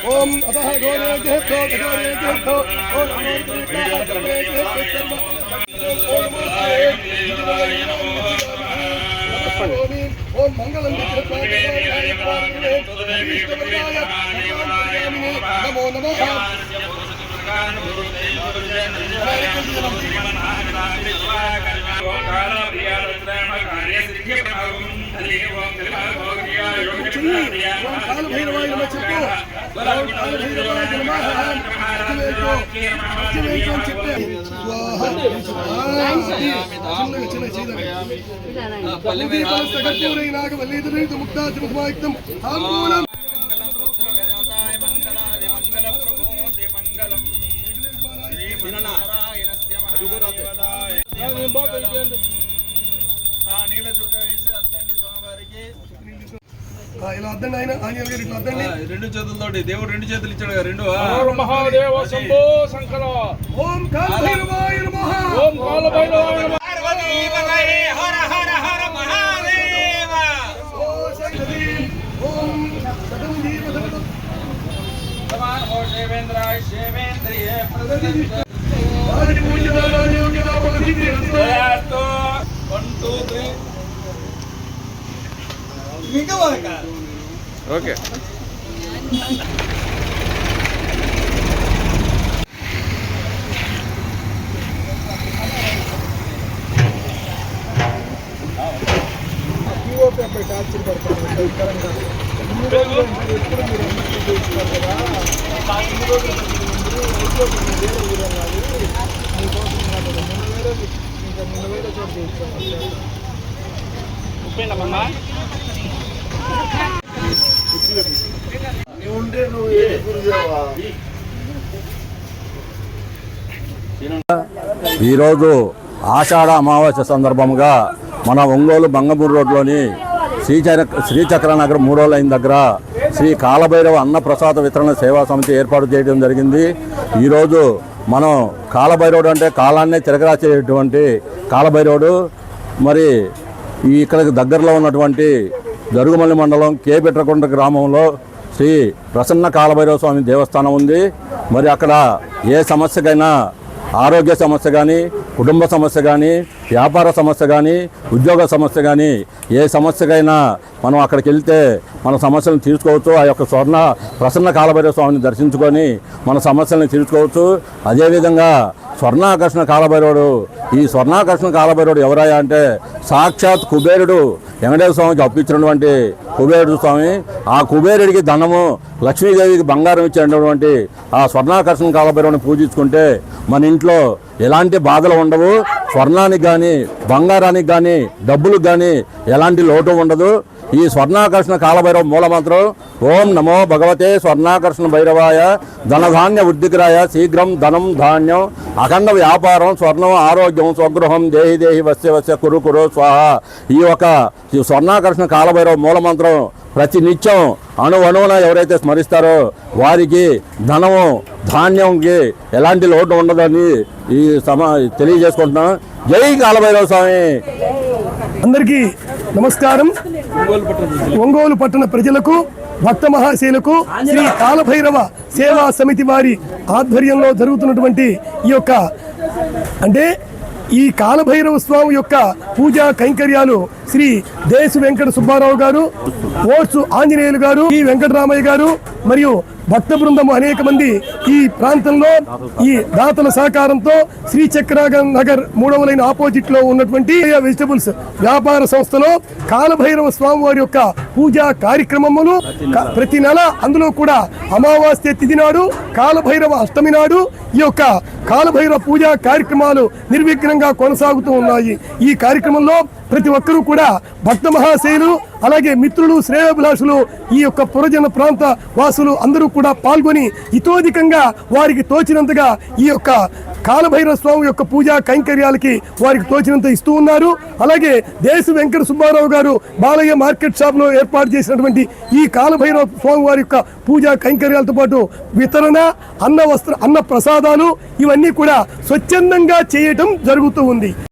ओम अतः ओम मंगलम नमो नमः ఇలా అద్దండి ఆయన ఆంజనేయులు గారు ఇట్లా అద్దండి రెండు చేతులతోటి దేవుడు రెండు చేతులు ఇచ్చాడు కదా రెండు మహాదేవ శంభో శంకర ఓం కాలభైరవాయ నమః ఓం కాలభైరవాయ నమః పార్వతీ పతయే హర హర హర మహాదేవ ఓం శక్తి ఓం సదంది పదవత సమాన ఓ శేవేంద్రాయ శేవేంద్రియే ప్రదదిత ఆది పూజ్యనారాయణ యోగినా ప్రదదిత యాతో 1 2 3 ఓకే టార్చర్ పడుతుంది ఎప్పుడు మీరు చేస్తున్నారు కదా ఇన్ని రోజులు వేరే ఊరే కాదు మీకోసం ఇంకా 3,000 చోటు చేయించాను ఈరోజు ఆషాఢ అమావాస్య సందర్భంగా మన ఒంగోలు బంగమూరు రోడ్లోని శ్రీచక్రనగర్ 3వ లైన్ దగ్గర శ్రీ కాలభైరవ అన్నప్రసాద వితరణ సేవా సమితి ఏర్పాటు చేయడం జరిగింది. ఈరోజు మనం కాలభైరవుడు అంటే కాలాన్నే తిరగరాసేటువంటి కాలభైరవుడు మరి ఇక్కడికి దగ్గరలో ఉన్నటువంటి దరుగుమల్లి మండలం కేబెట్రకొండ గ్రామంలో శ్రీ ప్రసన్న కాలభైరవ స్వామి దేవస్థానం ఉంది. మరి అక్కడ ఏ సమస్యకైనా ఆరోగ్య సమస్య కానీ, కుటుంబ సమస్య కానీ, వ్యాపార సమస్య కానీ, ఉద్యోగ సమస్య కానీ ఏ సమస్యకైనా మనం అక్కడికి వెళ్తే మన సమస్యలను తీర్చుకోవచ్చు. ఆ యొక్క ప్రసన్న కాలభైరవ స్వామిని దర్శించుకొని మన సమస్యలను తీర్చుకోవచ్చు. అదేవిధంగా స్వర్ణాకర్షణ కాలభైరవుడు, ఈ స్వర్ణాకర్షణ కాలభైరవుడు ఎవరయ్యా అంటే సాక్షాత్ కుబేరుడు వెంకటేశ్వర స్వామికి అప్పించినటువంటి కుబేరుడు స్వామి. ఆ కుబేరుడికి ధనము, లక్ష్మీదేవికి బంగారం ఇచ్చేటటువంటి ఆ స్వర్ణాకర్షణ కాలభైరవుని పూజించుకుంటే మన ఇంట్లో ఎలాంటి బాధలు ఉండవు. స్వర్ణానికి కానీ, బంగారానికి కానీ, డబ్బులకు కానీ ఎలాంటి లోటు ఉండదు. ఈ స్వర్ణాకర్షణ కాలభైరవ మూలమంత్రం ఓం నమో భగవతే స్వర్ణాకర్షణ భైరవాయ ధనధాన్య వృద్ధికరాయ శీఘ్రం ధనం ధాన్యం అఖండ వ్యాపారం స్వర్ణం ఆరోగ్యం స్వగృహం దేహి దేహి వస్య వస్య కురు కురు స్వాహ. ఈ స్వర్ణాకర్షణ కాలభైరవ మూలమంత్రం ప్రతి నిత్యం అణువణువున ఎవరైతే స్మరిస్తారో వారికి ధనము ధాన్యంకి ఎలాంటి లోటు ఉండదని ఈ తెలియజేసుకుంటున్నాం. జై కాలభైరవ స్వామి. అందరికీ నమస్కారం. ఒంగోలు పట్టణ ప్రజలకు, భక్త మహాశైలకు శ్రీ కాలభైరవ సేవా సమితి వారి ఆధ్వర్యంలో జరుగుతున్నటువంటి ఈ యొక్క ఈ కాలభైరవ స్వామి యొక్క పూజా కైంకర్యాలు శ్రీ దేశు వెంకట సుబ్బారావు గారు, ఓట్సు ఆంజనేయులు గారు, ఈ వెంకటరామయ్య గారు మరియు భక్త బృందము అనేక మంది ఈ ప్రాంతంలో ఈ దాతల సహకారంతో శ్రీచక్రనగర్ 3వ లైన్ ఆపోజిట్ లో ఉన్నటువంటి వెజిటబుల్స్ వ్యాపార సంస్థలో కాలభైరవ స్వామి వారి యొక్క పూజా కార్యక్రమములు ప్రతి నెల, అందులో కూడా అమావాస్య తిథి నాడు, కాలభైరవ అష్టమి నాడు ఈ యొక్క కాలభైరవ పూజా కార్యక్రమాలు నిర్విఘ్నంగా కొనసాగుతూ ఉన్నాయి. ఈ కార్యక్రమంలో ప్రతి ఒక్కరూ కూడా భక్త మహాశయులు, అలాగే మిత్రులు, శ్రేయోభిలాషులు, ఈ యొక్క పురజన ప్రాంత వాసులు అందరూ కూడా పాల్గొని ఇతోధికంగా వారికి తోచినంతగా ఈ యొక్క కాలభైరవ స్వామి యొక్క పూజా కైంకర్యాలకి వారికి తోచినంత ఇస్తూ ఉన్నారు. అలాగే దేశ వెంకట సుబ్బారావు గారు బాలయ్య మార్కెట్ షాప్ లో ఏర్పాటు చేసినటువంటి ఈ కాలభైరవ స్వామి వారి యొక్క పూజా కైంకర్యాలతో పాటు వితరణ, అన్న ప్రసాదాలు ఇవన్నీ కూడా స్వచ్ఛందంగా చేయటం జరుగుతూ ఉంది.